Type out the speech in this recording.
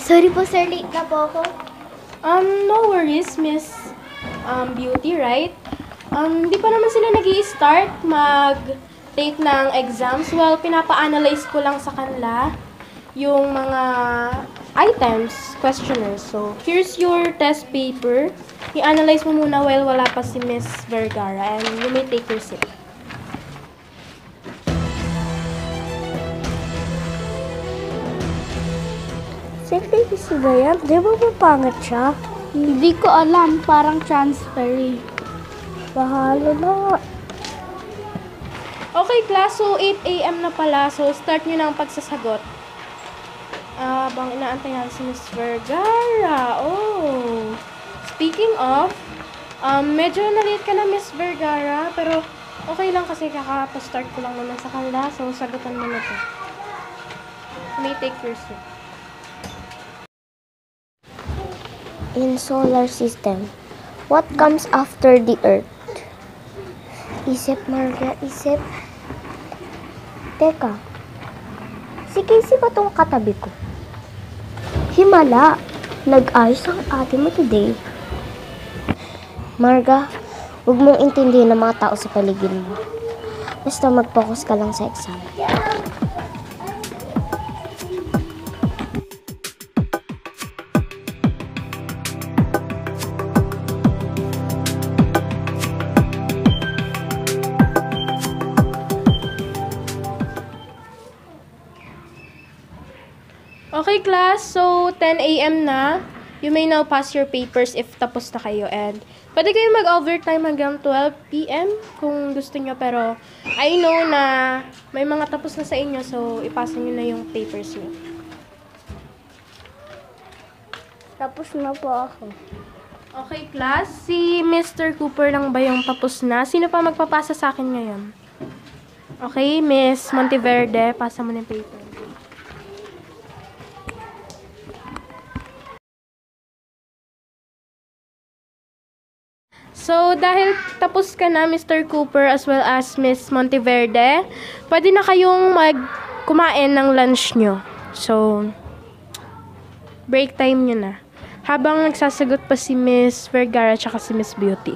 Sorry po sir, late na po ako. No worries, Miss Beauty, right? Di pa naman sila nag-i-start mag-take ng exams. Well, pinapa-analyze ko lang sa kanila yung mga items, questionnaires. So, here's your test paper. I-analyze mo muna while wala pa si Miss Vergara and you may take your seat. Sexy ba yan? Di ba mapangit siya? Hindi ko alam, parang transfer. Bahala na. Okay, class. So, 8 a.m. na pala. So, start nyo na ang pagsasagot. Bang inaantay natin si Miss Vergara. Oh. Speaking of, medyo na-late ka na, Miss Vergara. Pero, okay lang kasi kakapa-start ko lang naman sa kanila. So, sagutan mo na to. May take your seat. In solar system, what comes after the Earth? Isip, Marga, isip. Teka, si Casey ba tong katabi ko? Himala, nag-ayos ang ate mo today. Marga, huwag mong intindihin ng mga tao sa paligid mo. Basta mag-focus ka lang sa exam. Okay, class. So, 10 a.m. na. You may now pass your papers if tapos na kayo. And, pwede kayo mag-overtime hanggang 12 p.m. kung gusto nyo. Pero, I know na may mga tapos na sa inyo. So, ipasa nyo na yung papers nyo. Tapos na po ako. Okay, class. Si Mr. Cooper lang ba yung tapos na? Sino pa magpapasa sa akin ngayon? Okay, Miss Monteverde, pasa mo na yung paper. So, dahil tapos ka na, Mr. Cooper, as well as Miss Monteverde, pwede na kayong kumain ng lunch nyo. So, break time nyo na. Habang nagsasagot pa si Miss Vergara at si Miss Beauty.